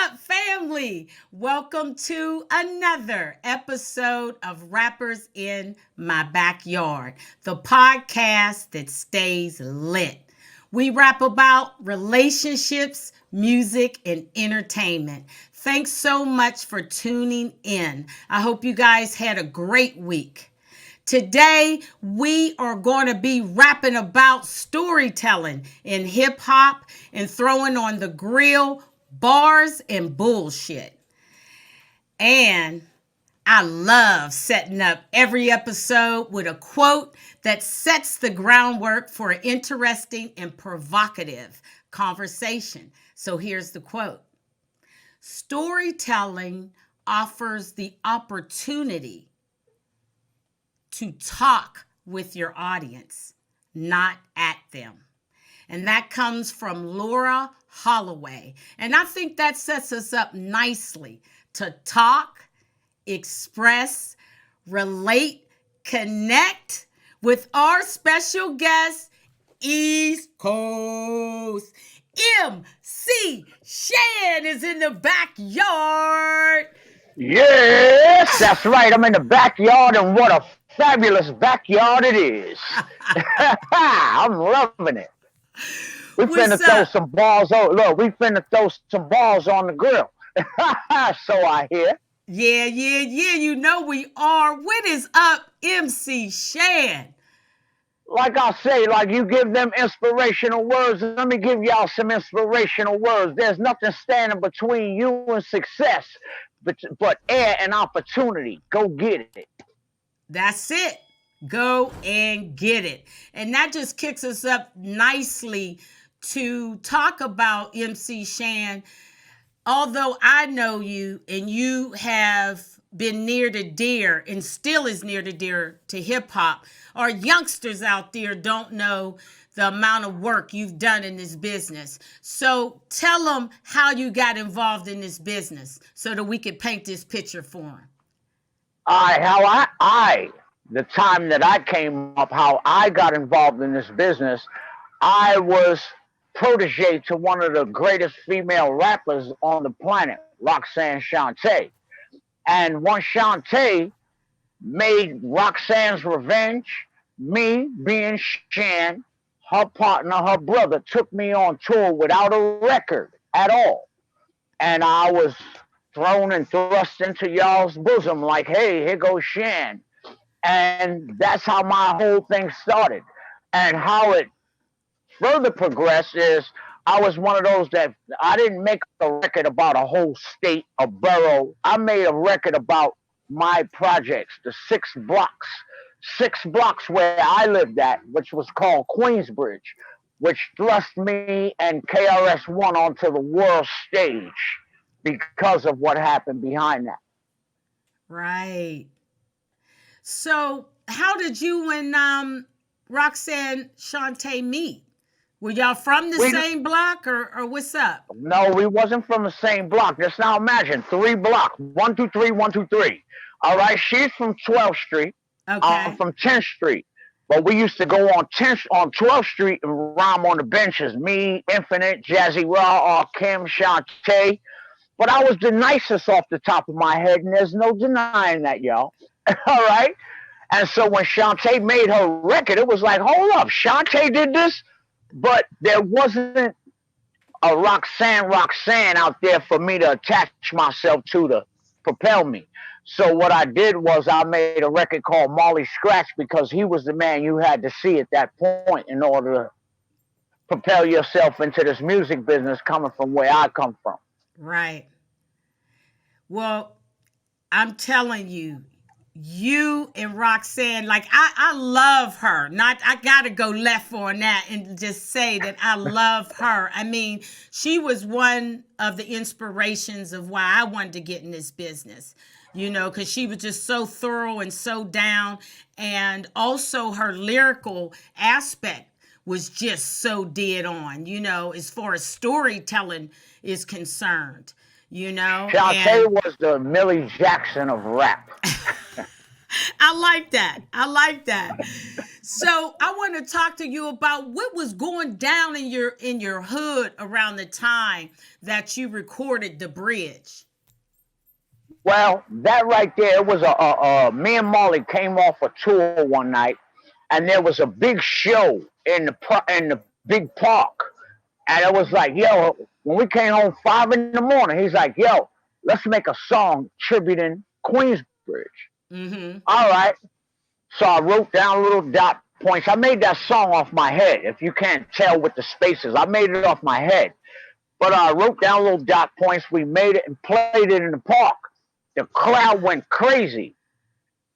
up, family? Welcome to another episode of Rappers in My Backyard, the podcast that stays lit. We rap about relationships, music, and entertainment. Thanks so much for tuning in. I hope you guys had a great week. Today, we are going to be rapping about storytelling in hip hop and throwing on the grill bars and bullshit. And I love setting up every episode with a quote that sets the groundwork for an interesting and provocative conversation. So here's the quote. Storytelling offers the opportunity to talk with your audience, not at them. And that comes from Laura Holloway. And I think that sets us up nicely to talk, express, relate, connect with our special guest, East Coast. MC Shan is in the backyard. Yes, that's right. I'm in the backyard, and what a fabulous backyard it is. I'm loving it. We finna throw some balls on. Look, we finna throw some balls on the grill. So I hear. Yeah. You know we are. What is up, MC Shan? Like I say, like you give them inspirational words. Let me give y'all some inspirational words. There's nothing standing between you and success, but air and opportunity. Go get it. That's it. Go and get it. And that just kicks us up nicely to talk about MC Shan. Although I know you and you have been near to dear and still is near to dear to hip hop, our youngsters out there don't know the amount of work you've done in this business. So tell them how you got involved in this business so that we could paint this picture for them. The time that I came up, how I got involved in this business, I was protege to one of the greatest female rappers on the planet, Roxanne Shante. And once Shante made Roxanne's Revenge, me being Shan, her partner, her brother, took me on tour without a record at all. And I was thrown and thrust into y'all's bosom like, hey, here goes Shan. And that's how my whole thing started. And how it further progressed is I was one of those that I didn't make a record about a whole state, a borough. I made a record about my projects, the six blocks where I lived at, which was called Queensbridge, which thrust me and Krs-One onto the world stage because of what happened behind that. Right. So how did you and Roxanne Shante meet? Were y'all from the same block or what's up? No, we wasn't from the same block. Just now imagine 3 blocks, 123, 123. All right, she's from 12th Street. Okay. I'm from 10th Street. But we used to go on 12th Street and rhyme on the benches. Me, Infinite, Jazzy Raw, Kim, Shante. But I was the nicest off the top of my head, and there's no denying that, y'all. All right? And so when Shante made her record, it was like, hold up, Shante did this? But there wasn't a Roxanne out there for me to attach myself to propel me. So what I did was I made a record called Molly Scratch because he was the man you had to see at that point in order to propel yourself into this music business coming from where I come from. Right. Well, I'm telling you, you and Roxanne, like I love her. I gotta go left on that and just say that I love her. I mean, she was one of the inspirations of why I wanted to get in this business, you know, because she was just so thorough and so down. And also her lyrical aspect was just so dead on, you know, as far as storytelling is concerned, you know. Shante was the Millie Jackson of rap. I like that. I like that. So I want to talk to you about what was going down in your hood around the time that you recorded the bridge. Well, that right there, it was me and Molly came off a tour one night, and there was a big show in the big park, and it was like, yo, when we came home 5 in the morning, he's like, yo, let's make a song tributing Queensbridge. Mm-hmm. All right, so I wrote down little dot points. I made that song off my head. If you can't tell with the spaces, I made it off my head. But I wrote down little dot points. We made it and played it in the park. The crowd went crazy.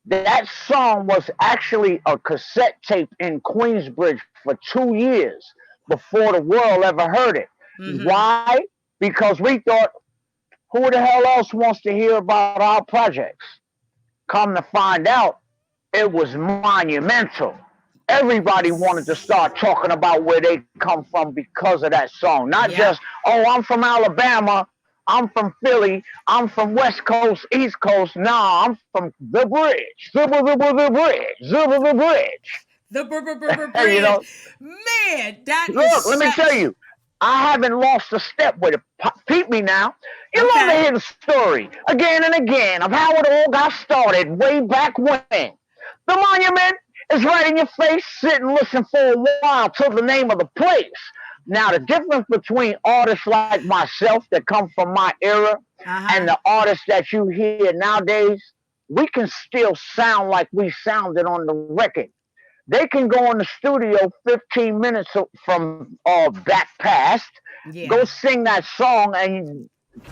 That song was actually a cassette tape in Queensbridge for 2 years before the world ever heard it. Mm-hmm. Why? Because we thought, who the hell else wants to hear about our projects? Come to find out, it was monumental. Everybody wanted to start talking about where they come from because of that song. Not just, oh, I'm from Alabama, I'm from Philly, I'm from West Coast, East Coast. Nah, I'm from the bridge. The bridge. The You know, bridge. Man, that look, is let me such... tell you, I haven't lost a step with it. Peep me now. You love to Okay. hear the story again and again of how it all got started way back when. The monument is right in your face. Sit and listen for a while till the name of the place. Now, the difference between artists like myself that come from my era and the artists that you hear nowadays, we can still sound like we sounded on the record. They can go in the studio 15 minutes from back past, go Yeah. sing that song, and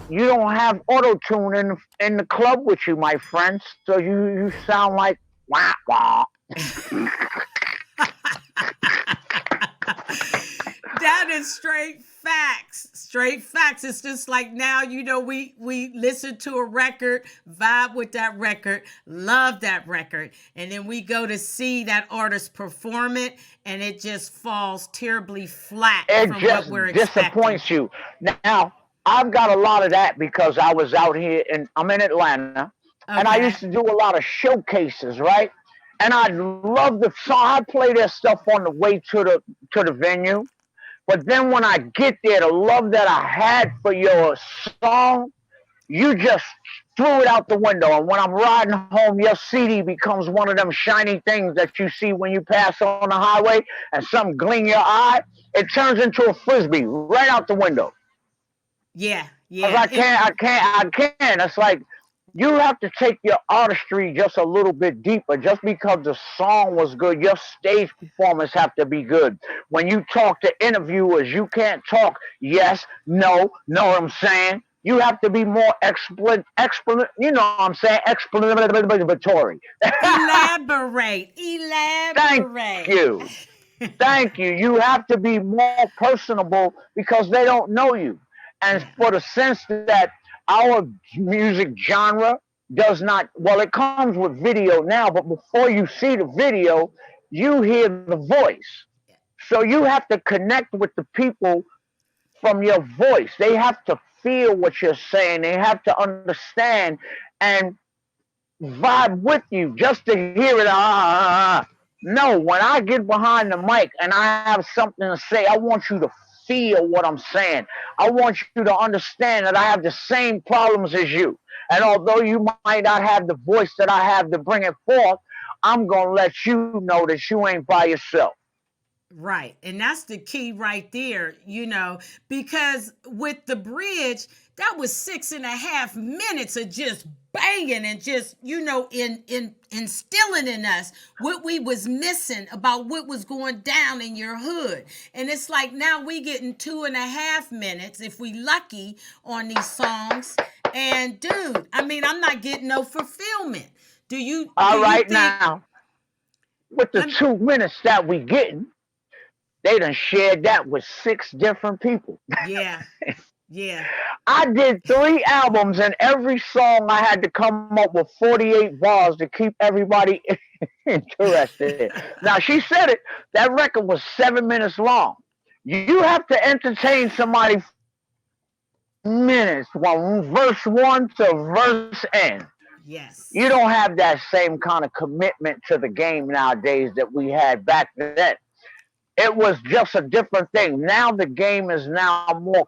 you don't have auto tune in the club with you, my friends. So you sound like wah wah. That is straight facts. Straight facts. It's just like now, we listen to a record, vibe with that record, love that record, and then we go to see that artist perform it, and it just falls terribly flat It from what just we're expecting. disappoints you. Now, I've got a lot of that because I was out here and I'm in Atlanta, and I Okay. used to do a lot of showcases, right? And I love the song. I play their stuff on the way to the venue. But then when I get there, the love that I had for your song, you just threw it out the window. And when I'm riding home, your CD becomes one of them shiny things that you see when you pass on the highway and something gleam your eye. It turns into a frisbee right out the window. Yeah. 'Cause Yeah. I can't. It's like you have to take your artistry just a little bit deeper. Just because the song was good, your stage performance have to be good. When you talk to interviewers, you can't talk yes, no, know what I'm saying? You have to be more you know what I'm saying, explanatory. Elaborate. Thank Elaborate. you. Thank you. You have to be more personable because they don't know you. And Yeah. for the sense that our music genre does not, well, it comes with video now, but before you see the video, you hear the voice. So you have to connect with the people from your voice. They have to feel what you're saying, they have to understand and vibe with you just to hear it. No, when I get behind the mic and I have something to say, I want you to feel what I'm saying. I want you to understand that I have the same problems as you. And although you might not have the voice that I have to bring it forth, I'm going to let you know that you ain't by yourself. Right. And that's the key right there, because with the bridge, that was 6.5 minutes of just banging and just, in instilling in us what we was missing about what was going down in your hood. And it's like now we getting 2.5 minutes, if we lucky, on these songs. And dude, I mean, I'm not getting no fulfillment. Do All you right, think now, with the let me, 2 minutes that we getting, they done shared that with 6 different people. yeah, yeah. I did 3 albums, and every song I had to come up with 48 bars to keep everybody interested. Now, she said it, that record was 7 minutes long. You have to entertain somebody for minutes from verse 1 to verse end. Yes. You don't have that same kind of commitment to the game nowadays that we had back then. It was just a different thing. Now the game is now more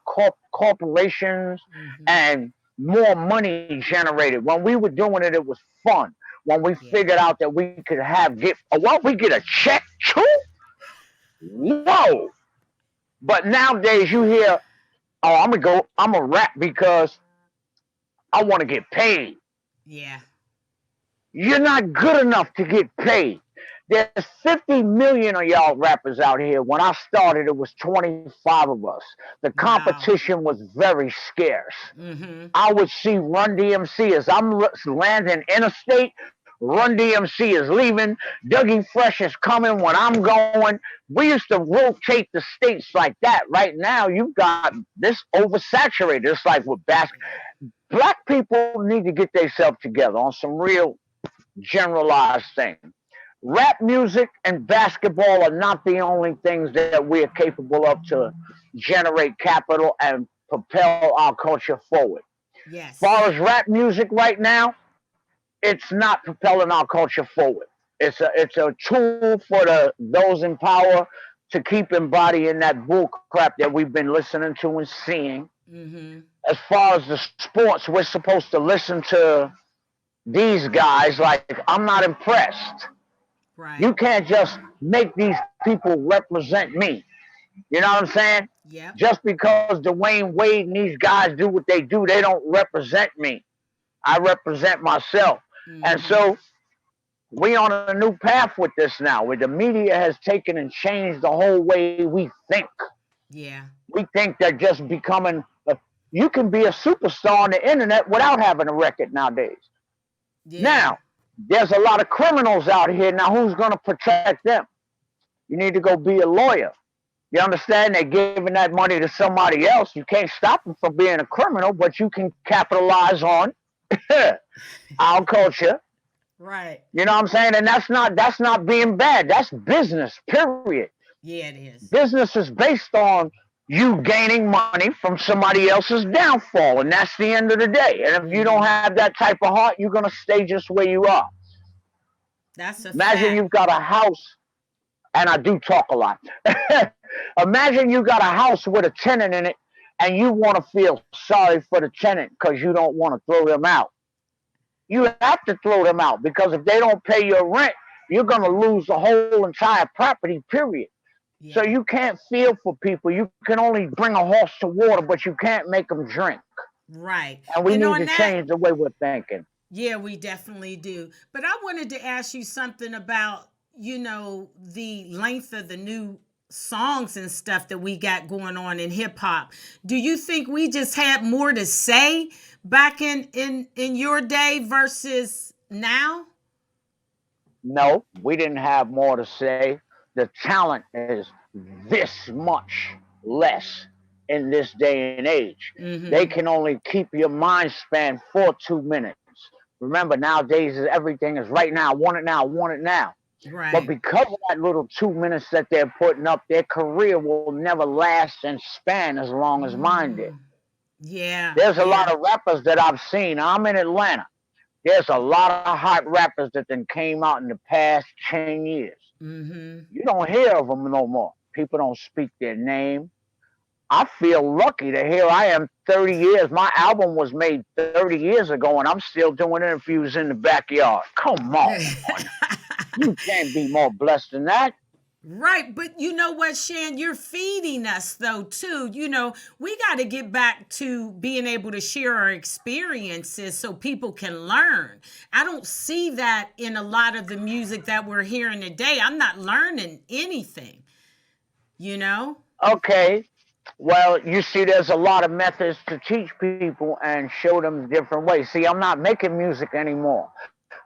corporations Mm-hmm. and more money generated. When we were doing it, it was fun. When we Yeah. figured out that we could we get a check too? Whoa! But nowadays you hear, oh, I'm gonna rap because I want to get paid. Yeah. You're not good enough to get paid. There's 50 million of y'all rappers out here. When I started, it was 25 of us. The Wow. competition was very scarce. Mm-hmm. I would see Run DMC as I'm landing interstate. Run DMC is leaving. Dougie Fresh is coming when I'm going. We used to rotate the states like that. Right now, you've got this oversaturated. It's like with basketball. Black people need to get themselves together on some real generalized thing. Rap music and basketball are not the only things that we are capable of to generate capital and propel our culture forward. As Yes. far as rap music right now, it's not propelling our culture forward. It's a tool for those in power to keep embodying that bull crap that we've been listening to and seeing. Mm-hmm. As far as the sports, we're supposed to listen to these guys like I'm not impressed. Right. You can't just make these people represent me. You know what I'm saying? Yep. Just because Dwayne Wade and these guys do what they do, they don't represent me. I represent myself. And Mm-hmm. so we on a new path with this now, where the media has taken and changed the whole way we think. Yeah. We think that just you can be a superstar on the internet without having a record nowadays. Yeah. Now, there's a lot of criminals out here. Now, who's going to protect them? You need to go be a lawyer. You understand? They're giving that money to somebody else. You can't stop them from being a criminal, but you can capitalize on our culture. Right. You know what I'm saying? And that's not being bad. That's business, period. Yeah, it is. Business is based on you gaining money from somebody else's downfall, and that's the end of the day. And if you don't Mm-hmm. have that type of heart, you're gonna stay just where you are. That's a Imagine fact. you've got a house, and I do talk a lot. Imagine you got a house with a tenant in it, and you want to feel sorry for the tenant because you don't want to throw them out. You have to throw them out because if they don't pay your rent, you're gonna lose the whole entire property. Period. So Yeah. you can't feel for people. You can only bring a horse to water, but you can't make them drink. Right. And we And need on to that, change the way we're thinking. yeah, we definitely do. But I wanted to ask you something about, the length of the new songs and stuff that we got going on in hip hop. Do you think we just had more to say back in your day versus now? No, we didn't have more to say. The talent is this much less in this day and age. They Mm-hmm. can only keep your mind span for 2 minutes. Remember, nowadays everything is right now. I want it now. I want it now. But Right. because of that little 2 minutes that they're putting up, their career will never last and span as long as mine did. Mm. Yeah, There's a lot yeah. of rappers that I've seen. I'm in Atlanta. There's a lot of hot rappers that then came out in the past 10 years. Mm-hmm. You don't hear of them no more. People don't speak their name. I feel lucky to hear I am 30 years. My album was made 30 years ago, and I'm still doing interviews in the backyard. Come on. You can't be more blessed than that. Right, but you know what, Shan, you're feeding us though too. We got to get back to being able to share our experiences so people can learn. I don't see that in a lot of the music that we're hearing today. I'm not learning anything, you know? Okay. Well, you see, there's a lot of methods to teach people and show them different ways. See, I'm not making music anymore.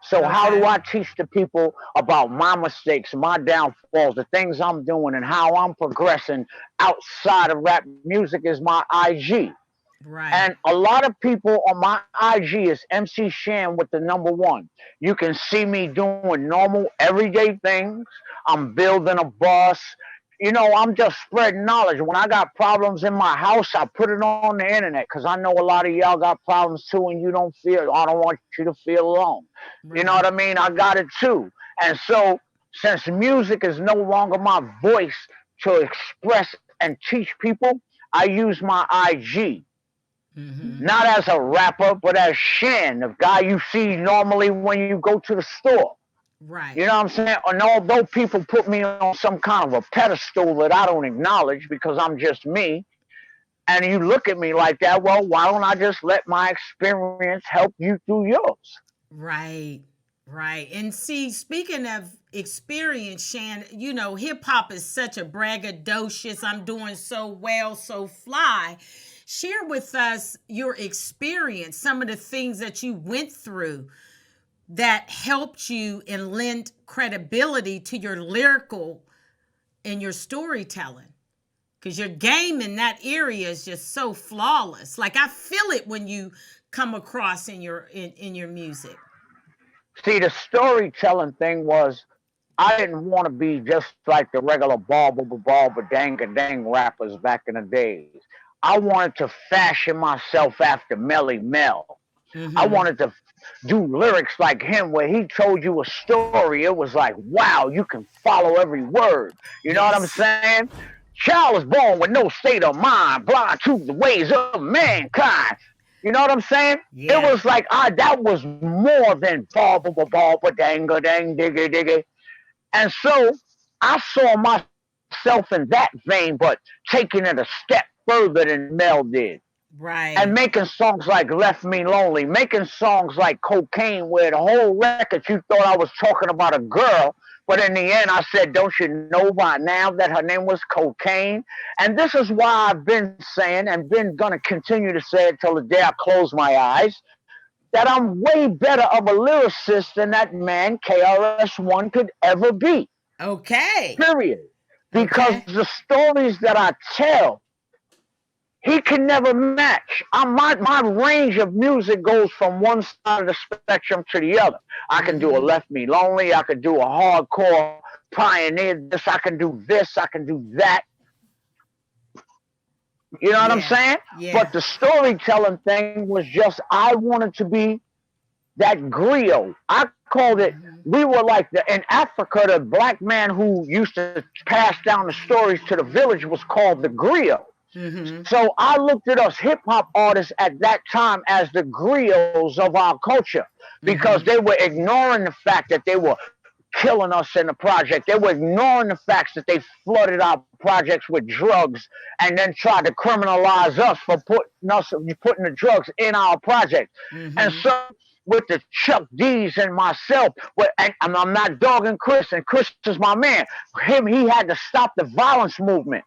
So how do I Okay. teach the people about my mistakes, my downfalls, the things I'm doing, and how I'm progressing outside of rap music is my IG. Right. And a lot of people on my IG is MC Shan with the number one. You can see me doing normal, everyday things. I'm building a bus. I'm just spreading knowledge. When I got problems in my house, I put it on the internet because I know a lot of y'all got problems too, and you don't feel. I don't want you to feel alone. You know what Right. I mean? I got it too, and so since music is no longer my voice to express and teach people, I use my IG Mm-hmm. not as a rapper, but as Shan, the guy you see normally when you go to the store. You Right. know what I'm saying? And although people put me on some kind of a pedestal that I don't acknowledge because I'm just me, and you look at me like that, well, why don't I just let my experience help you through yours? Right. Right. And see, speaking of experience, Shan, hip hop is such a braggadocious, I'm doing so well, so fly. Share with us your experience, some of the things that you went through that helped you and lend credibility to your lyrical and your storytelling. Because your game in that area is just so flawless. Like I feel it when you come across in your music. See, the storytelling thing was I didn't want to be just like the regular barber dang a dang rappers back in the days. I wanted to fashion myself after Melly Mel. I Mm-hmm. wanted to do lyrics like him where he told you a story. It was like, wow, you can follow every word. You know what I'm Yes. saying? Child was born with no state of mind, blind to the ways of mankind. You know what I'm saying? It Yeah. was like that was more than ba dang dang diggy diggy. And so I saw myself in that vein, but taking it a step further than Mel did and Right. making songs like Left Me Lonely, making songs like Cocaine, where the whole record you thought I was talking about a girl, but in the end I said, don't you know by now that her name was Cocaine? And this is why I've been saying and been going to continue to say it till the day I close my eyes, that I'm way better of a lyricist than that man KRS-One could ever be. Okay. Period. Because Okay. the stories that I tell he can never match. My range of music goes from one side of the spectrum to the other. I can do a Mm-hmm. Left Me Lonely. I can do a hardcore pioneer this. I can do this. I can do that. You know what I'm Yeah. saying? But Yeah. the storytelling thing was just I wanted to be that griot. I called it. Mm-hmm. We were like in Africa. The black man who used to pass down the stories to the village was called the griot. Mm-hmm. So I looked at us hip hop artists at that time as the griots of our culture because Mm-hmm. they were ignoring the fact that they were killing us in the project. They were ignoring the facts that they flooded our projects with drugs and then tried to criminalize us for putting the drugs in our project. And Mm-hmm. so with the Chuck D's and myself, and I'm not dogging Chris, and Chris is my man. He had to stop the violence movement.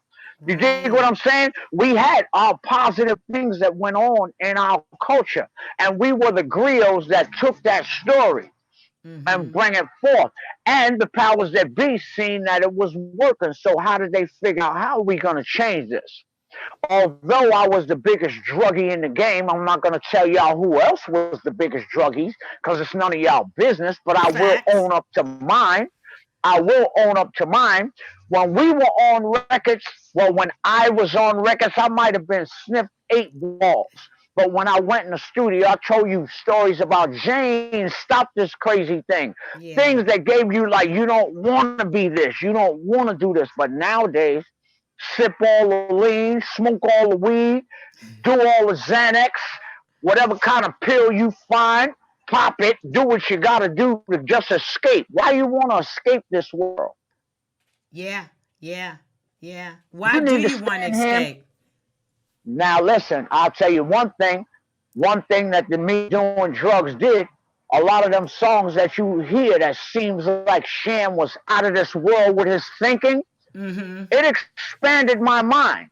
You dig what I'm Right. saying? We had our positive things that went on in our culture, and we were the griots that took that story and Mm-hmm. bring it forth. And the powers that be seen that it was working. So how did they figure out how are we going to change this? Although I was the biggest druggie in the game, I'm not going to tell y'all who else was the biggest druggies because it's none of y'all business. But I will Facts. own up to mine. I will own up to mine. When we were on records, well, when I was on records, I might have been sniffed 8 walls. But when I went in the studio, I told you stories about Jane, stop this crazy thing. Things Yeah. that gave you like, you don't want to be this, you don't want to do this. But nowadays, sip all the lean, smoke all the weed, do all the Xanax, whatever kind of pill you find, pop it, do what you got to do to just escape. Why you want to escape this world? Yeah. Yeah. Yeah. You Why do need to you stay want to in here. escape? Now listen, I'll tell you one thing. One thing that the me doing drugs did, a lot of them songs that you hear that seems like Sham was out of this world with his thinking, Mm-hmm. it expanded my mind.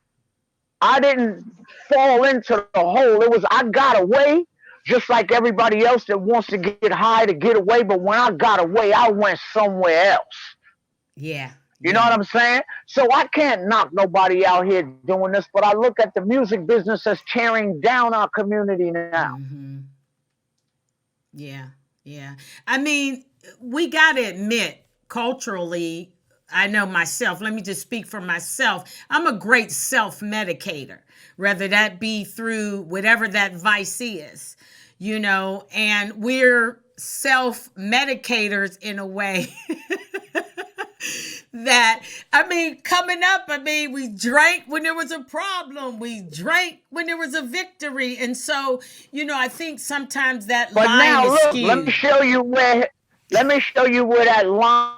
I didn't fall into the hole. It was I got away just like everybody else that wants to get high to get away. But when I got away, I went somewhere else. Yeah. You know what Yeah. I'm saying? So I can't knock nobody out here doing this, but I look at the music business as tearing down our community now. Mm-hmm. Yeah. Yeah. I mean, we got to admit, culturally, I know myself. Let me just speak for myself. I'm a great self-medicator, whether that be through whatever that vice is, and we're self-medicators in a way that, coming up, we drank when there was a problem. We drank when there was a victory. And so, I think sometimes that But line now is look, let me skewed. show you where that line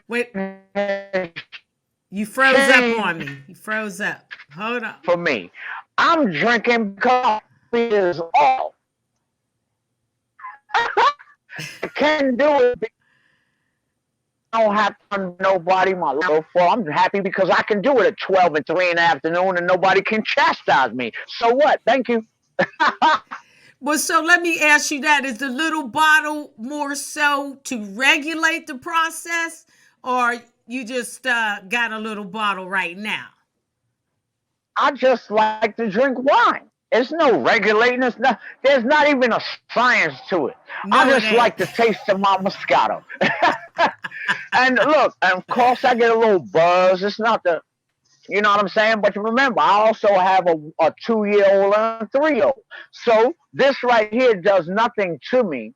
Wait, has you froze up on changed me. You froze up. Hold on. for me. I'm drinking coffee is all. I can't do it because I don't have to nobody my life for. I'm happy because I can do it at 12 and 3 in the afternoon and nobody can chastise me. So what? Thank you. Well, so let me ask you that. Is the little bottle more so to regulate the process, or you just got a little bottle right now? I just like to drink wine. It's no regulating. There's not even a science to it. I No, it just ain't. like the taste of my Moscato. And look, and of course I get a little buzz. It's not you know what I'm saying? But remember, I also have a 2-year-old and a 3-year-old. So this right here does nothing to me.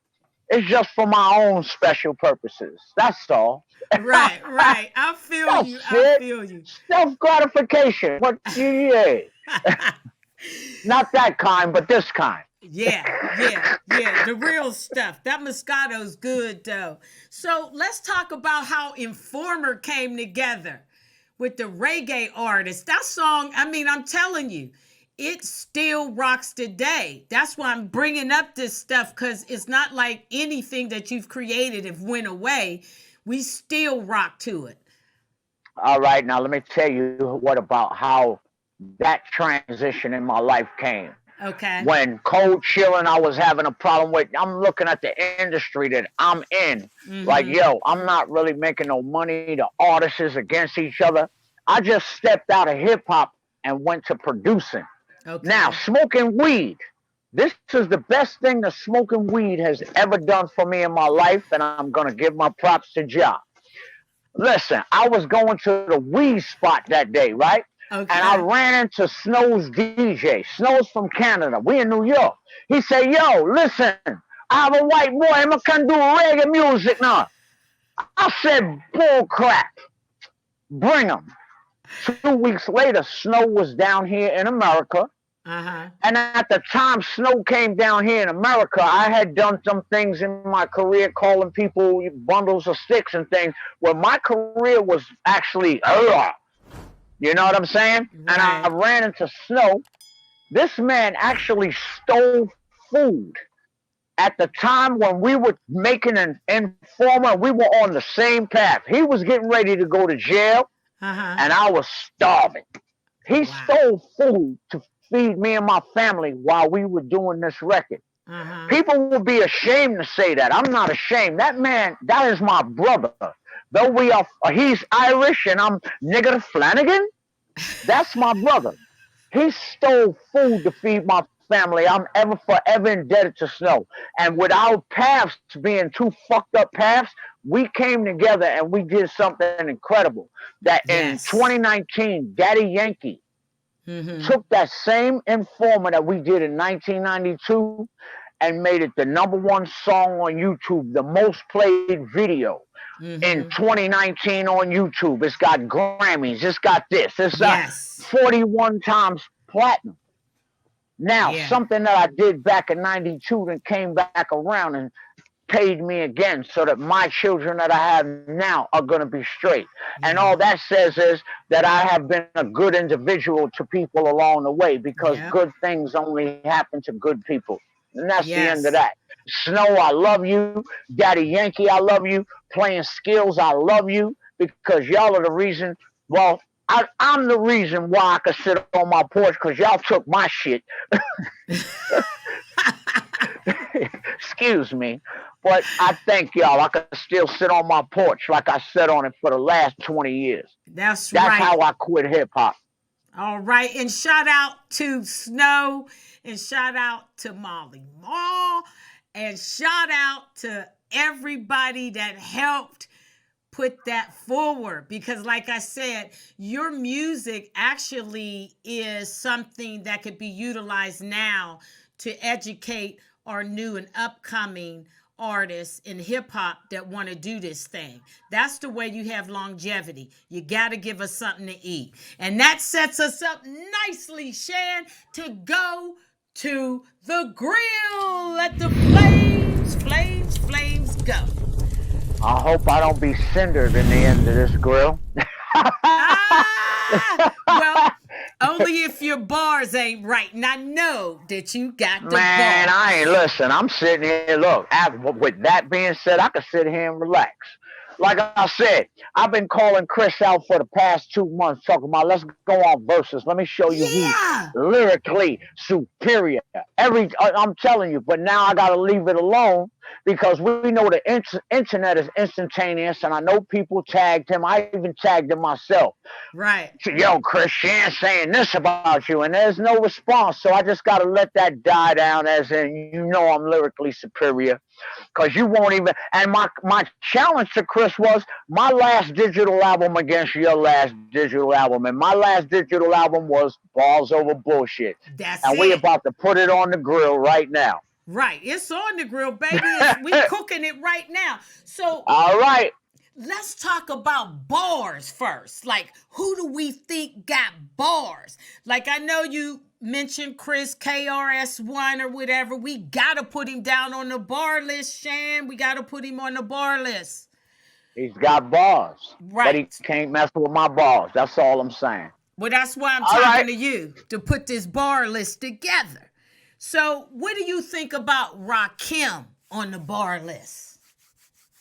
It's just for my own special purposes. That's all. Right, right. I feel you. That's I it. feel you. Self gratification. What yeah. Not that kind, but this kind. Yeah, yeah, yeah. The real stuff. That Moscato's good though. So let's talk about how Informer came together with the reggae artist. That song, I'm telling you, it still rocks today. That's why I'm bringing up this stuff, because it's not like anything that you've created have went away. We still rock to it. All right, now let me tell you what about how that transition in my life came. Okay. When cold chilling, I was having a problem with. I'm looking at the industry that I'm in. Like, Mm-hmm. yo, I'm not really making no money. The artists is against each other. I just stepped out of hip hop and went to producing. Now, Okay. smoking weed. This is the best thing that smoking weed has ever done for me in my life, and I'm gonna give my props to Ja. Listen, I was going to the weed spot that day, right? And I Okay. ran into Snow's DJ. Snow's from Canada. We in New York. He said, yo, listen, I have a white boy. I'm going to do reggae music now. I said, bull crap. Bring him. 2 weeks later, Snow was down here in America. Uh-huh. And at the time Snow came down here in America, I had done some things in my career calling people bundles of sticks and things where my career was actually, you know what I'm saying? And I Right. ran into Snow. This man actually stole food at the time when we were making an Informer. We were on the same path. He was getting ready to go to jail, Uh-huh. and I was starving. He Wow. stole food to feed me and my family while we were doing this record. Uh-huh. People will be ashamed to say that. I'm not ashamed. That man, that is my brother. Though he's Irish and I'm nigger Flanagan, that's my brother. He stole food to feed my family. I'm ever forever indebted to Snow. And with our paths being two fucked up paths, we came together and we did something incredible. That in Yes. 2019, Daddy Yankee Mm-hmm. took that same Informer that we did in 1992 and made it the #1 song on YouTube, the most played video in Mm-hmm. 2019 on YouTube. It's got Grammys. It's got this. It's got Yes. 41 times platinum. Now, Yeah. something that I did back in 92 and came back around and paid me again so that my children that I have now are going to be straight. And Yeah. all that says is that I have been a good individual to people along the way because Yep. good things only happen to good people. And that's the end of Yes. that. Snow, I love you. Daddy Yankee, I love you. Playing skills, I love you because y'all are the reason. Well, I'm the reason why I could sit on my porch because y'all took my shit. Excuse me. But I thank y'all. I can still sit on my porch like I sat on it for the last 20 years. That's That's right. how I quit hip hop. All right. And shout out to Snow, and shout out to Molly Mall, and shout out to everybody that helped put that forward because, like I said, your music actually is something that could be utilized now to educate our new and upcoming artists in hip hop that want to do this thing. That's the way you have longevity. You got to give us something to eat. And that sets us up nicely, Shan, to go to the grill. Let the flames go. I hope I don't be cindered in the end of this grill. Well, only if your bars ain't right. And I know that you got the Man, bars. I ain't listen. I'm sitting here. Look, with that being said, I can sit here and relax. Like I said, I've been calling Chris out for the past 2 months, talking about let's go on verses. Let me show you who's Yeah. lyrically superior. I'm telling you, but now I gotta leave it alone because we know the internet is instantaneous, and I know people tagged him. I even tagged him myself. Right. Yo, Chris Shan saying this about you, and there's no response. So I just got to let that die down, as in, I'm lyrically superior. Because you won't even. And my challenge to Chris was my last digital album against your last digital album. And my last digital album was Balls Over Bullshit. That's and it. we about to put it on the grill right now. Right. It's on the grill, baby. We cooking it right now. So all right. Let's talk about bars first. Like, who do we think got bars? Like, I know you mentioned Chris, Krs-One or whatever. We got to put him down on the bar list, Shan. We got to put him on the bar list. He's got bars. Right. But he can't mess with my bars. That's all I'm saying. Well, that's why I'm talking to you, to put this bar list together. So, what do you think about Rakim on the bar list?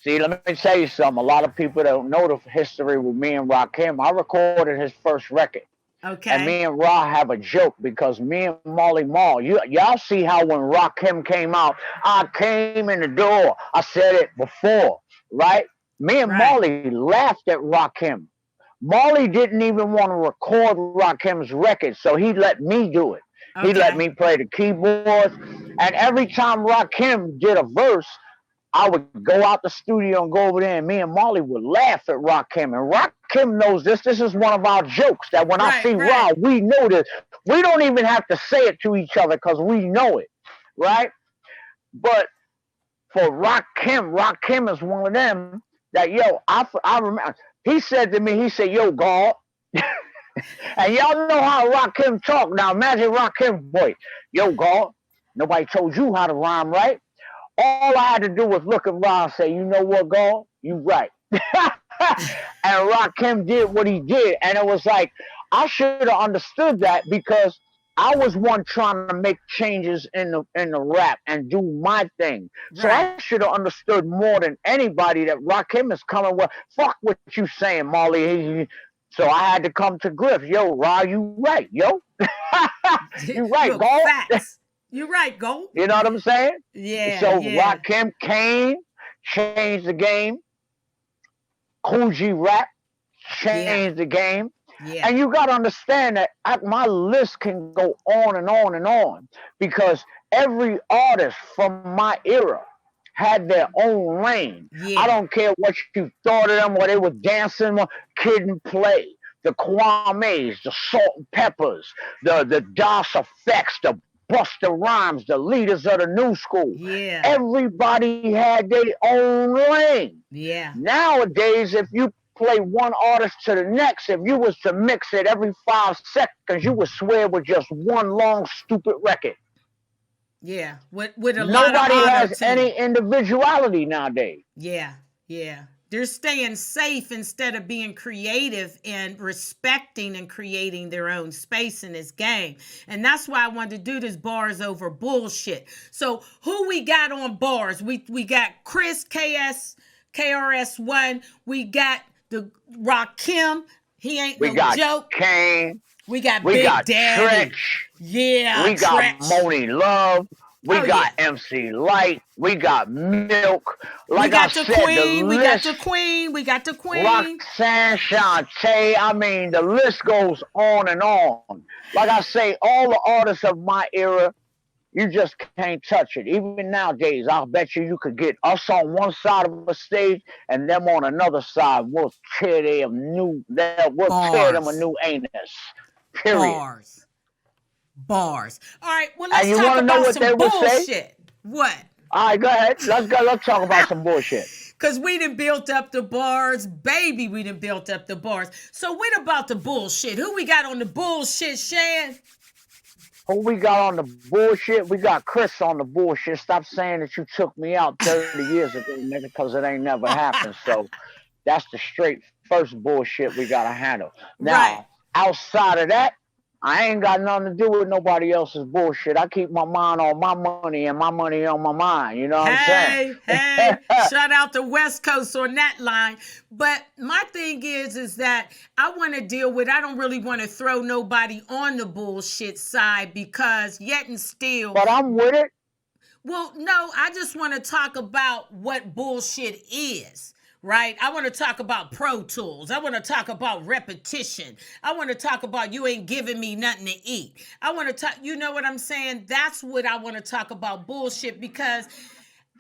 See, let me tell you something. A lot of people don't know the history with me and Rakim. I recorded his first record. Okay. And me and Ra have a joke because me and Molly Mall, y'all see how when Rakim came out, I came in the door. I said it before, right? Me and Molly laughed at Rakim. Molly didn't even want to record Rakim's record, so he let me do it. Okay. He let me play the keyboards. And every time Rakim did a verse, I would go out the studio and go over there, and me and Molly would laugh at Rakim. And Rakim knows this. This is one of our jokes that when I see Ra, we know this. We don't even have to say it to each other because we know it, right? But for Rakim is one of them that, I remember. He said to me, he said, yo, God. And y'all know how Rakim talk. Now imagine Rakim voice. Yo, God, nobody told you how to rhyme, right? All I had to do was look at Ron and say, you know what, God? You right. And Rakim did what he did. And it was like, I should have understood that because I was one trying to make changes in the rap and do my thing. Right. So I should have understood more than anybody that Rakim is coming with. Fuck what you saying, Molly. So I had to come to grips. Yo, Ra, you right, yo. You right, God. Facts. You're right, go. You know what I'm saying? Yeah. So Rakim came, changed the game. Coogee rap changed the game. Yeah. And you got to understand that my list can go on and on and on because every artist from my era had their own lane. Yeah. I don't care what you thought of them, what they were dancing, Kid and Play, the Kwames, the Salt and Peppers, the DOS Effects, the Busta Rhymes, the leaders of the new school. Yeah. Everybody had their own lane. Yeah. Nowadays, if you play one artist to the next, if you was to mix it every 5 seconds, you would swear with just one long, stupid record. Yeah. With a Nobody lot of has any individuality nowadays. Yeah. Yeah. They're staying safe instead of being creative and respecting and creating their own space in this game. And that's why I wanted to do this bars over bullshit. So who we got on bars? We got Chris, Krs-One. We got the Rakim. He ain't no joke. Kane. We got Big Daddy. Trench. Yeah. We got Moni Love. We got MC Light. We got Milk. Like we got I the said, Queen. We got the Queen. We got the Queen. Roxanne Shante. I mean, the list goes on and on. Like I say, all the artists of my era, You just can't touch it. Even nowadays, I'll bet you could get us on one side of a stage and them on another side. We'll tear them a Bars. new anus. Period. Bars. Bars. All right, well, And let's you talk want to know about what some they would say? bullshit. What? All right, go ahead. Let's go. Let's talk about some bullshit. Because we done built up the bars. Baby, we done built up the bars. So what about the bullshit? Who we got on the bullshit, Shan? Who we got on the bullshit? We got Chris on the bullshit. Stop saying that you took me out 30 years ago, nigga, because it ain't never happened. So that's the straight first bullshit we got to handle. Now, Right. outside of that, I ain't got nothing to do with nobody else's bullshit. I keep my mind on my money and my money on my mind. You know what I'm saying? Hey, shout out to West Coast on that line. But my thing is that I want to deal with, I don't really want to throw nobody on the bullshit side because yet and still. But I'm with it. Well, no, I just want to talk about what bullshit is. Right? I want to talk about Pro Tools. I want to talk about repetition. I want to talk about you ain't giving me nothing to eat. I want to talk, you know what I'm saying? That's what I want to talk about bullshit because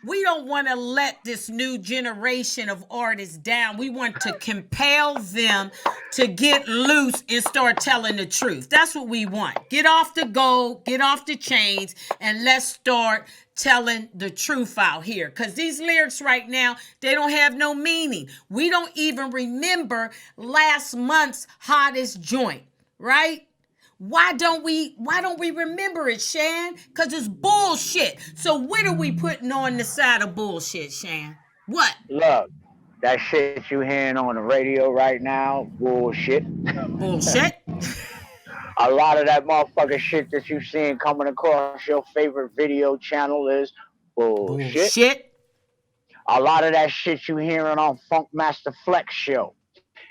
we don't want to let this new generation of artists down. We want to compel them to get loose and start telling the truth. That's what we want. Get off the gold, get off the chains, and let's start telling the truth out here. Because these lyrics right now, they don't have no meaning. We don't even remember last month's hottest joint, right? Why don't we remember it, Shan? Because it's bullshit. So what are we putting on the side of bullshit, Shan? What? Look, that shit you hearing on the radio right now, bullshit. Bullshit? A lot of that motherfucking shit that you seeing coming across your favorite video channel is bullshit. Bullshit? A lot of that shit you hearing on Funk Master Flex show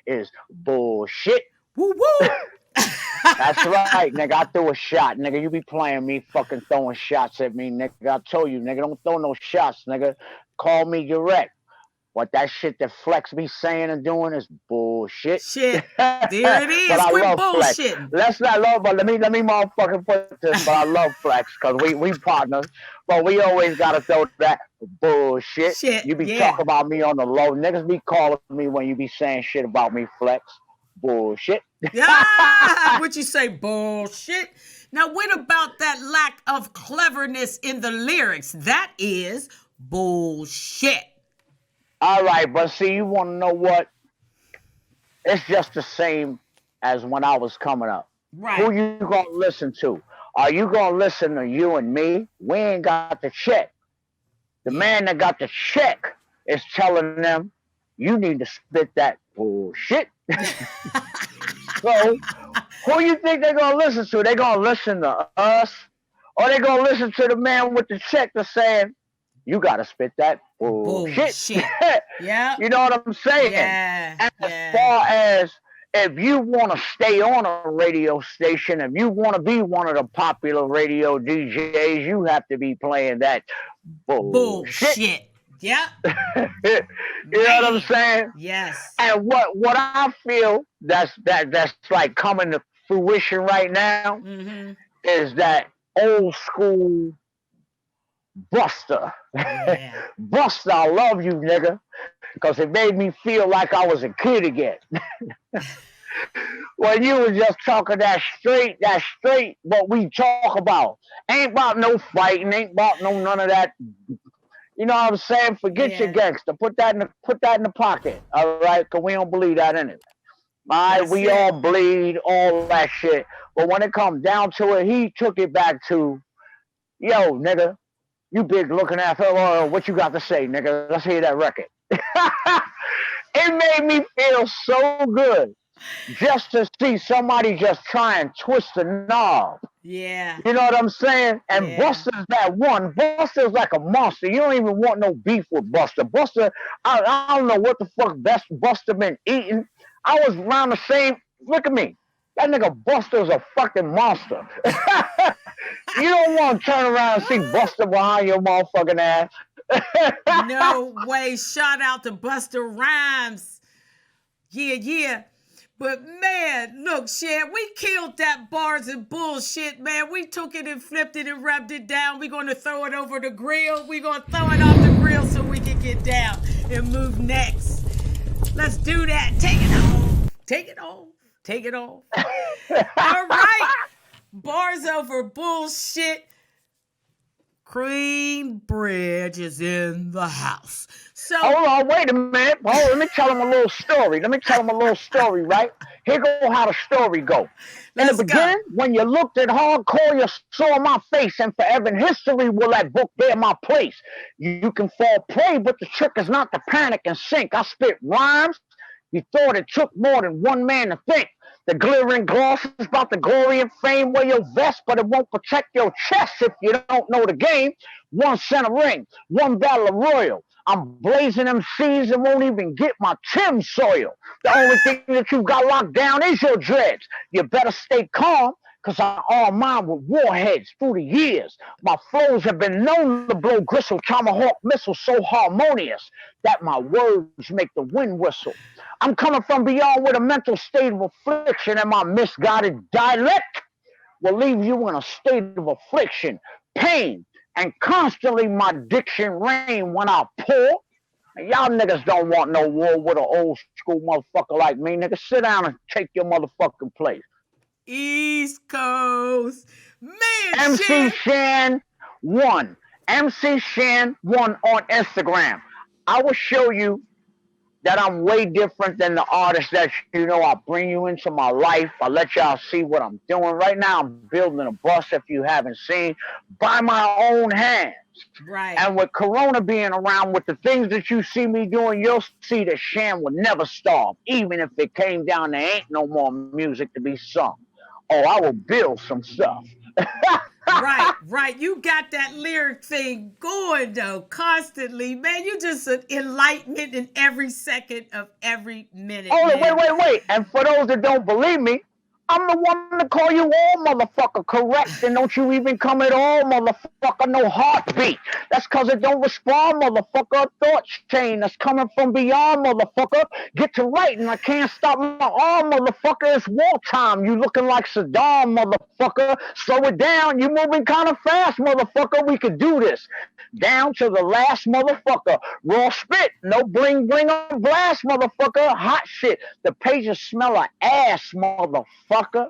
is bullshit. Woo woo! That's right, nigga. I threw a shot, nigga. You be playing me fucking throwing shots at me, nigga. I told you, nigga, don't throw no shots, nigga. Call me direct. What that shit that Flex be saying and doing is bullshit. Shit. There it is. But I Quit love bullshitting. Flex. Let's not love, but let me motherfucking put this, but I love Flex because we partners. But we always gotta throw that bullshit. Shit, You be yeah. talking about me on the low. Niggas be calling me when you be saying shit about me, Flex. Bullshit. Yeah, what you say, bullshit? Now, what about that lack of cleverness in the lyrics? That is bullshit. All right, but see, you want to know what? It's just the same as when I was coming up. Right. Who you gonna listen to? Are you gonna listen to you and me? We ain't got the check. The man that got the check is telling them, you need to spit that bullshit. So, who you think they're gonna listen to? They gonna listen to us, or they gonna listen to the man with the check that's saying, you gotta spit that bullshit. Yeah. You know what I'm saying? Yeah. And as far as if you want to stay on a radio station, if you want to be one of the popular radio DJs, you have to be playing that bullshit. Yeah. You know what I'm saying? Yes. And what I feel that's like coming to fruition right now is that old school Busta. Yeah. Busta, I love you, nigga, because it made me feel like I was a kid again. When you was just talking that straight, what we talk about. Ain't about no fighting, ain't about no none of that. You know what I'm saying? Forget your gangster. Put that in the pocket. All right, because we don't believe that in it. All right, we all bleed, all that shit. But when it comes down to it, he took it back to, yo, nigga, you big looking at fella. What you got to say, nigga? Let's hear that record. It made me feel so good just to see somebody just try and twist the knob. Yeah. You know what I'm saying? And Busta's that one. Busta's like a monster. You don't even want no beef with Busta. Busta, I don't know what the fuck Busta been eating. I was around the same. Look at me. That nigga Busta's a fucking monster. You don't want to turn around and see Busta behind your motherfucking ass. No way. Shout out to Busta Rhymes. Yeah. But man, look, Shan, we killed that bars and bullshit, man. We took it and flipped it and rubbed it down. We're going to throw it over the grill. We're going to throw it off the grill so we can get down and move next. Let's do that. Take it off. Take it off. Take it off. All right. Bars over bullshit. Cream Bridge is in the house. So hold on, wait a minute. Let me tell him a little story. Right? Here go how the story go. In the beginning, when you looked at hardcore, you saw my face, and forever in history will that book bear my place. You can fall prey, but the trick is not to panic and sink. I spit rhymes. You thought it took more than one man to think. The glittering gloss is about the glory and fame. Wear your vest, but it won't protect your chest if you don't know the game. 1 cent a ring, 1 battle royal. I'm blazing MCs and won't even get my Tim soil. The only thing that you got locked down is your dreads. You better stay calm, because I arm mine with warheads through the years. My flows have been known to blow gristle, tomahawk missiles so harmonious that my words make the wind whistle. I'm coming from beyond with a mental state of affliction, and my misguided dialect will leave you in a state of affliction, pain, and constantly my diction rain when I pour. And y'all niggas don't want no war with an old school motherfucker like me. Nigga, sit down and take your motherfucking place. East Coast. Man, MC Shan 1. MC Shan 1 on Instagram. I will show you that I'm way different than the artist that I bring you into my life. I let y'all see what I'm doing. Right now, I'm building a bus, if you haven't seen, by my own hands. Right. And with Corona being around, with the things that you see me doing, you'll see that Shan will never starve, even if it came down to ain't no more music to be sung. Oh, I will build some stuff. Right. You got that lyric thing going, though, constantly. Man, you just an enlightenment in every second of every minute. Oh, wait. And for those that don't believe me, I'm the one to call you all, motherfucker, correct? And don't you even come at all, motherfucker, no heartbeat. That's because it don't respond, motherfucker. A thought chain that's coming from beyond, motherfucker. Get to writing, I can't stop my arm, motherfucker. It's wartime. You looking like Saddam, motherfucker. Slow it down. You moving kind of fast, motherfucker. We could do this. Down to the last motherfucker. Raw spit, no bling or blast, motherfucker. Hot shit. The pages smell like ass, motherfucker. Boop, boop.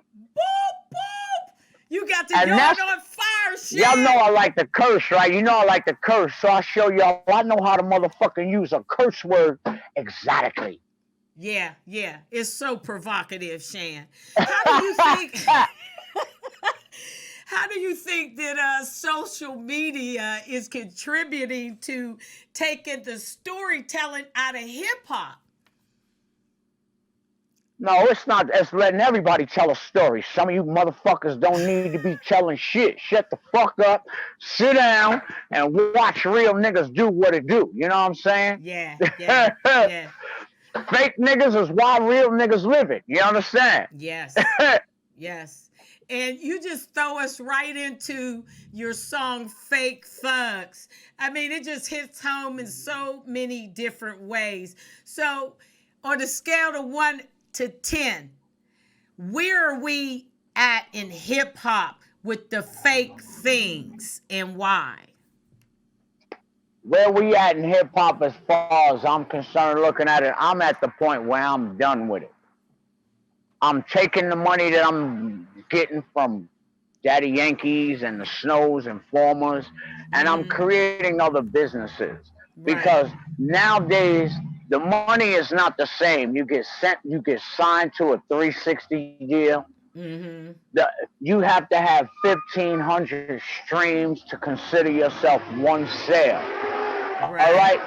You got the yard on fire, shit. Y'all know I like to curse, right? You know I like to curse, so I show y'all I know how to motherfucking use a curse word exotically. Yeah. It's so provocative, Shan. How do you think... How do you think that social media is contributing to taking the storytelling out of hip-hop? No, it's not. It's letting everybody tell a story. Some of you motherfuckers don't need to be telling shit. Shut the fuck up, sit down, and watch real niggas do what it do. You know what I'm saying? Yeah. Fake niggas is why real niggas live it. You understand? Yes. And you just throw us right into your song, Fake Thugs. I mean, it just hits home in so many different ways. So on a scale of 1 to 10, where are we at in hip hop with the fake things and why? Where we at in hip hop, as far as I'm concerned, looking at it, I'm at the point where I'm done with it. I'm taking the money that I'm getting from Daddy Yankees and the Snows and Formers, and I'm creating other businesses. Because nowadays, the money is not the same. You get signed to a 360 deal. You have to have 1,500 streams to consider yourself one sale. All right?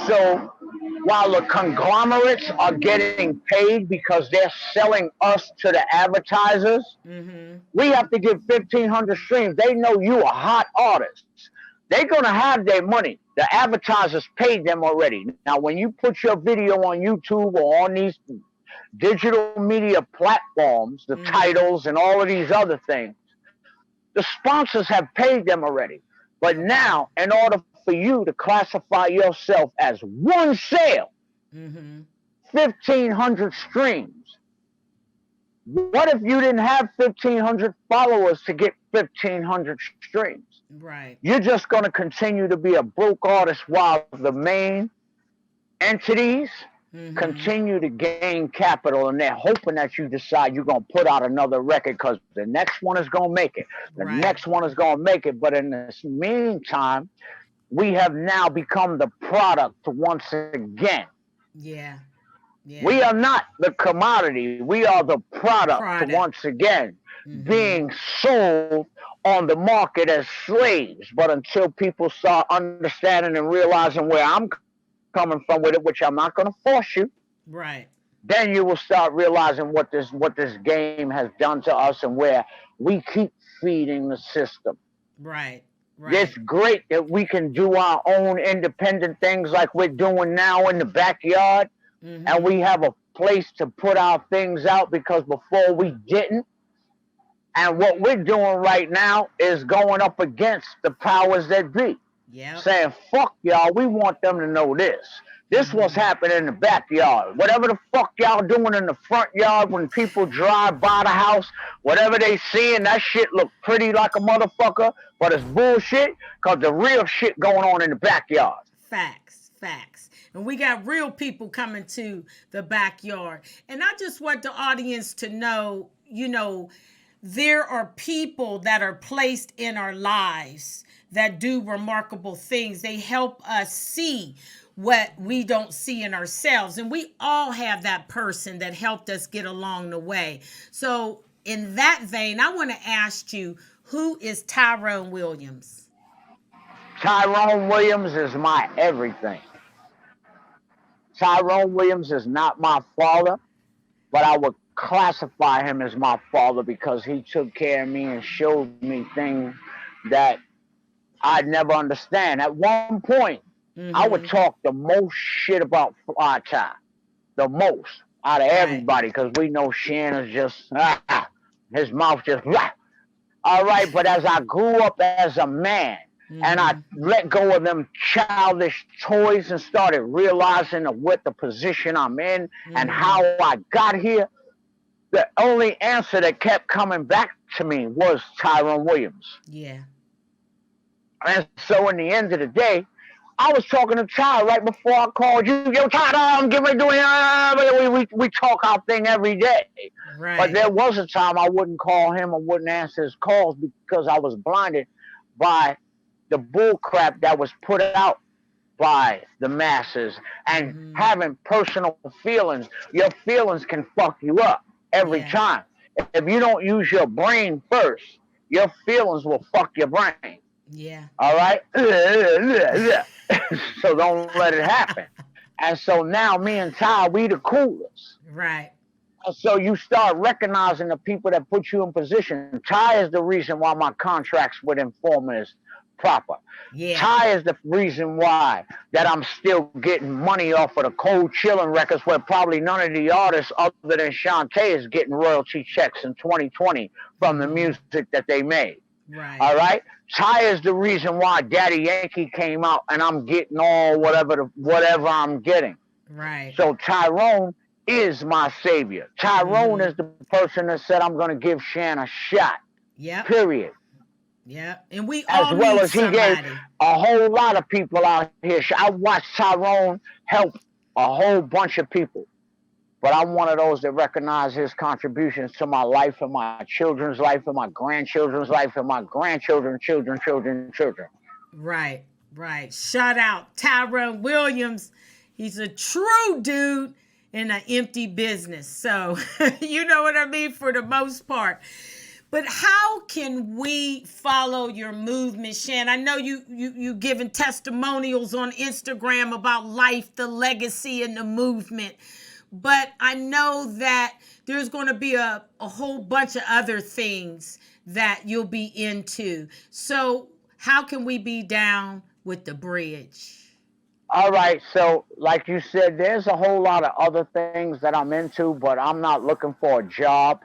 So while the conglomerates are getting paid because they're selling us to the advertisers, we have to give 1,500 streams. They know you a hot artist. They're going to have their money. The advertisers paid them already. Now, when you put your video on YouTube or on these digital media platforms, the titles and all of these other things, the sponsors have paid them already. But now, in order for you to classify yourself as one sale, 1,500 streams, What if you didn't have 1,500 followers to get 1,500 streams? Right. You're just going to continue to be a broke artist while the main entities continue to gain capital, and they're hoping that you decide you're going to put out another record because the next one is going to make it. The Right. next one is going to make it. But in this meantime, we have now become the product once again. Yeah. Yeah. We are not the commodity. We are the product once again, being sold on the market as slaves. But until people start understanding and realizing where I'm coming from with it, which I'm not going to force you, right, then you will start realizing what this game has done to us and where we keep feeding the system. Right. Right. It's great that we can do our own independent things like we're doing now in the backyard. And we have a place to put our things out because before we didn't. And what we're doing right now is going up against the powers that be. Yep. Saying, fuck y'all, we want them to know this. This what's happening in the backyard. Whatever the fuck y'all doing in the front yard when people drive by the house, whatever they seeing, that shit look pretty like a motherfucker, but it's bullshit because the real shit going on in the backyard. Facts. And we got real people coming to the backyard. And I just want the audience to know, there are people that are placed in our lives that do remarkable things. They help us see what we don't see in ourselves. And we all have that person that helped us get along the way. So in that vein, I want to ask you, who is Tyrone Williams? Tyrone Williams is my everything. Tyrone Williams is not my father, but I would classify him as my father because he took care of me and showed me things that I'd never understand. At one point, I would talk the most shit about Fly Ty, the most out of everybody, because we know Shan is just, his mouth just, all right, but as I grew up as a man, and I let go of them childish toys and started realizing what the position I'm in and how I got here, the only answer that kept coming back to me was Tyrone Williams. Yeah. And so in the end of the day, I was talking to Ty right before I called you. Yo, Ty, I'm getting ready to do it. We talk our thing every day. Right. But there was a time I wouldn't call him or wouldn't answer his calls because I was blinded by the bull crap that was put out by the masses and having personal feelings. Your feelings can fuck you up every time. If you don't use your brain first, your feelings will fuck your brain. Yeah. All right? So don't let it happen. And so now me and Ty, we the coolest. Right. So you start recognizing the people that put you in position. Ty is the reason why my contracts with Informer is proper. Yeah. Ty is the reason why that I'm still getting money off of the Cold Chillin' records where probably none of the artists other than Shante is getting royalty checks in 2020 from the music that they made. Right. All right? Ty is the reason why Daddy Yankee came out and I'm getting all whatever I'm getting. Right. So Tyrone is my savior. Tyrone is the person that said I'm going to give Shan a shot. Yeah. Period. Yeah. And we all as well need as he somebody. gave a whole lot of people out here. I watched Tyrone help a whole bunch of people. But I'm one of those that recognize his contributions to my life and my children's life and my grandchildren's life and my grandchildren's children. Right. Shout out Tyrone Williams. He's a true dude in an empty business. So, you know what I mean, for the most part. But how can we follow your movement, Shan? I know you giving testimonials on Instagram about life, the legacy, and the movement. But I know that there's going to be a whole bunch of other things that you'll be into. So how can we be down with the bridge? All right. So like you said, there's a whole lot of other things that I'm into, but I'm not looking for a job.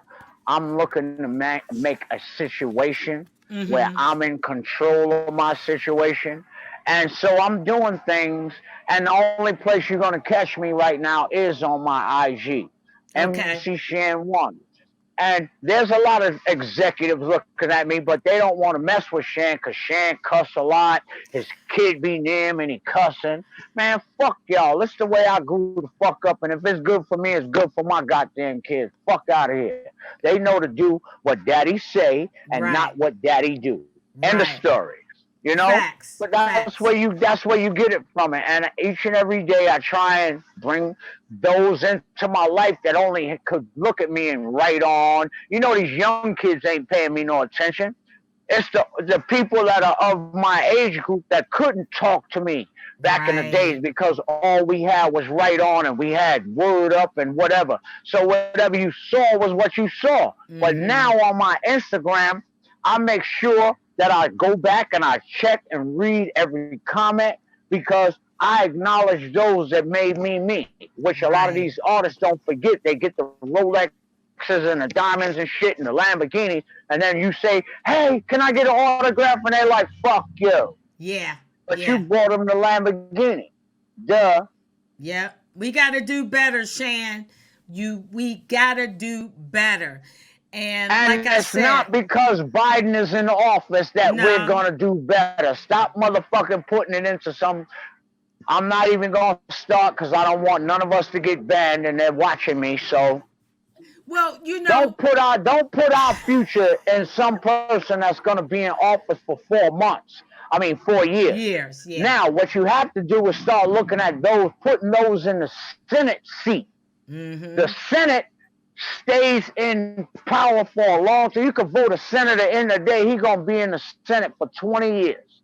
I'm looking to make a situation where I'm in control of my situation. And so I'm doing things, and the only place you're going to catch me right now is on my IG, MC Shan 1. And there's a lot of executives looking at me, but they don't want to mess with Shan because Shan cuss a lot. His kid be near him and he cussing. Man, fuck y'all. This the way I grew the fuck up. And if it's good for me, it's good for my goddamn kids. Fuck out of here. They know to do what daddy say and Right. not what daddy do. End of Right. story. You know? Facts. But Facts. that's where you get it from it. And each and every day I try and bring those into my life that only could look at me and write on. You know, these young kids ain't paying me no attention. It's the people that are of my age group that couldn't talk to me back in the Right. days because all we had was right on and we had word up and whatever. So whatever you saw was what you saw. But Mm-hmm. now on my Instagram, I make sure that I go back and I check and read every comment because I acknowledge those that made me me, which a lot of Right. these artists don't forget. They get the Rolexes and the diamonds and shit and the Lamborghinis, and then you say, "Hey, can I get an autograph?" And they're like, "Fuck you," Yeah. but you Yeah. bought them the Lamborghini. Duh. Yeah. We got to do better, Shan. We got to do better. And like And I it's said, not because Biden is in office that we're no. gonna do better. Stop motherfucking putting it into some. I'm not even gonna start because I don't want none of us to get banned, and they're watching me. So Well, don't put our future in some person that's gonna be in office for 4 months. I mean 4 years. years. Yeah. Now what you have to do is start looking at those, putting those in the Senate seat. The Mm-hmm. Senate stays in power for a long time. You can vote a senator in the day. He's gonna be in the Senate for 20 years.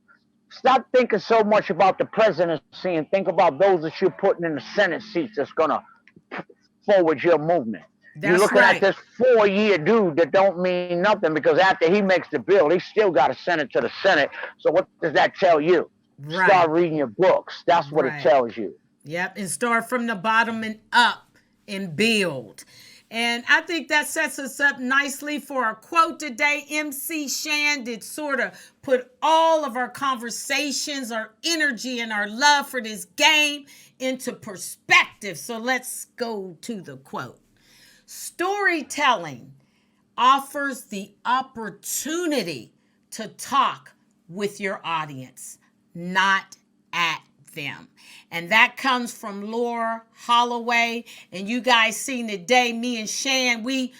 Stop thinking so much about the presidency and think about those that you're putting in the Senate seats that's gonna forward your movement. You're That's looking at right. this 4 year dude that don't mean nothing because after he makes the bill, he still got to send it to the Senate. So what does that tell you? Right. Start reading your books. That's what it Right. tells you. Yep. And start from the bottom and up and build. And I think that sets us up nicely for our quote today. MC Shan did sort of put all of our conversations, our energy, and our love for this game into perspective. So let's go to the quote. Storytelling offers the opportunity to talk with your audience, not at them. And that comes from Laura Holloway. And you guys seen today, me and Shan, we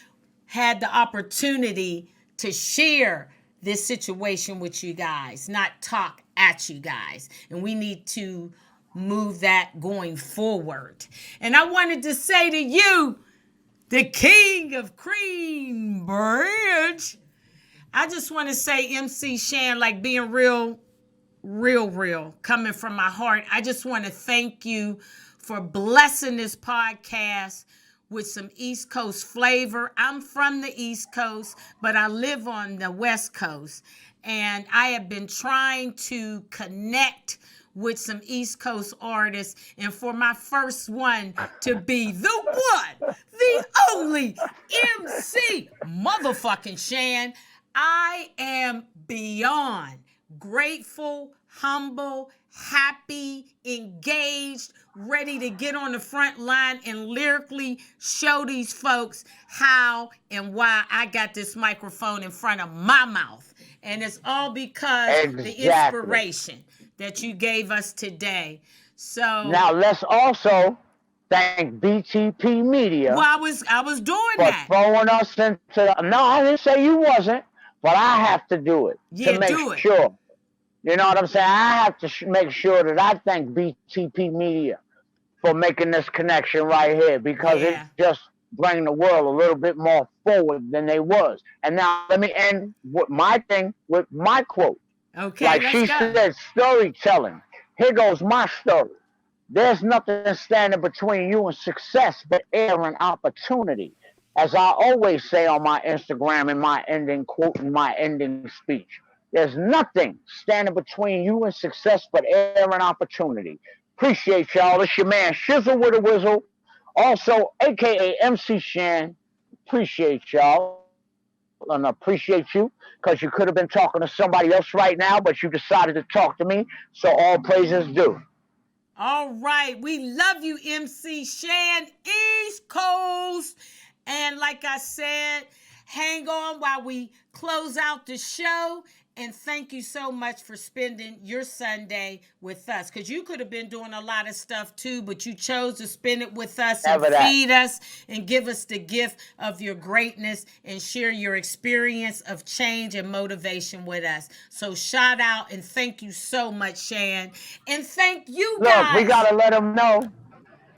had the opportunity to share this situation with you guys, not talk at you guys. And we need to move that going forward. And I wanted to say to you, the king of Cream Bridge, I just want to say, MC Shan, like being real, coming from my heart. I just want to thank you for blessing this podcast with some East Coast flavor. I'm from the East Coast, but I live on the West Coast. And I have been trying to connect with some East Coast artists. And for my first one to be the one, the only MC motherfucking Shan, I am beyond grateful, humble, happy, engaged, ready to get on the front line and lyrically show these folks how and why I got this microphone in front of my mouth. And it's all because the Exactly. inspiration that you gave us today. Now So, let's also thank BTP well, Media I was doing for that. throwing us into the. No, I didn't say you wasn't, but I have to do it to Yeah, make do it. sure. You know what I'm saying? I have to make sure that I thank BTP Media for making this connection right here because it Yeah. just bring the world a little bit more forward than they was. And now let me end with my thing with my quote. Okay, Like let's she go. said, storytelling. Here goes my story. There's nothing standing between you and success but air and opportunity. As I always say on my Instagram in my ending quote and my ending speech, there's nothing standing between you and success but air and opportunity. Appreciate y'all. It's your man Shizzle with a Whizzle, also aka MC Shan. Appreciate y'all and appreciate you because you could have been talking to somebody else right now, but you decided to talk to me. So all praises due. All right. We love you, MC Shan, East Coast. And like I said, hang on while we close out the show. And thank you so much for spending your Sunday with us. Because you could have been doing a lot of stuff too, but you chose to spend it with us and feed us and give us the gift of your greatness and share your experience of change and motivation with us. So shout out and thank you so much, Shan. And thank you guys. Look, we got to let them know.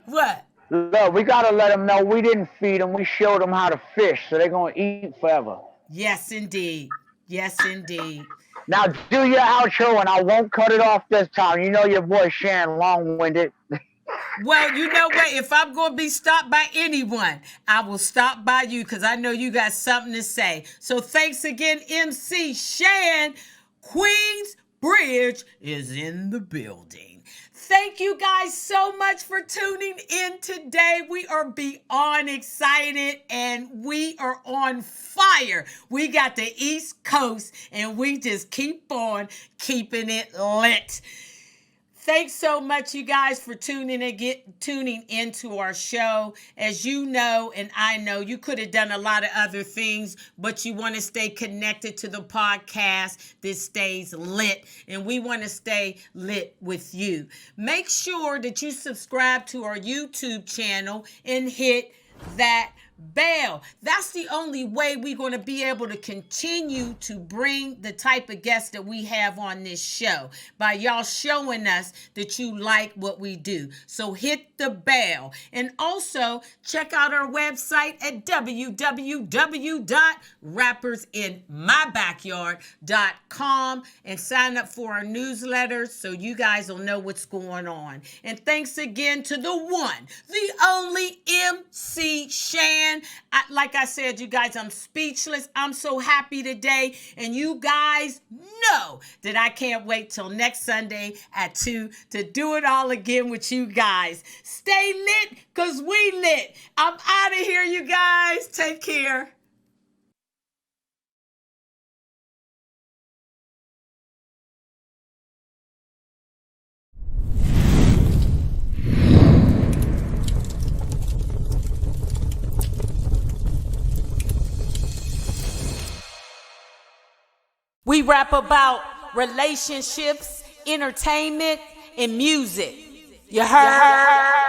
What? Look, we got to let them know we didn't feed them. We showed them how to fish, so they're going to eat forever. Yes, indeed. Yes, indeed. Now do your outro, and I won't cut it off this time. You know your boy Shan long-winded. Well, you know what? If I'm going to be stopped by anyone, I will stop by you because I know you got something to say. So thanks again, MC Shan. Queens Bridge is in the building. Thank you guys so much for tuning in today. We are beyond excited and we are on fire. We got the East Coast and we just keep on keeping it lit. Thanks so much, you guys, for tuning into our show. As you know, and I know, you could have done a lot of other things, but you want to stay connected to the podcast that stays lit, and we want to stay lit with you. Make sure that you subscribe to our YouTube channel and hit that bell. That's the only way we're going to be able to continue to bring the type of guests that we have on this show, by y'all showing us that you like what we do. So hit the bell. And also check out our website at www.rappersinmybackyard.com and sign up for our newsletters so you guys will know what's going on. And thanks again to the one, the only MC Shan. Like I said, you guys, I'm speechless. I'm so happy today. And you guys know that I can't wait till next Sunday at 2 to do it all again with you guys. Stay lit, because we lit. I'm out of here, you guys. Take care. We rap about relationships, entertainment, and music. You heard?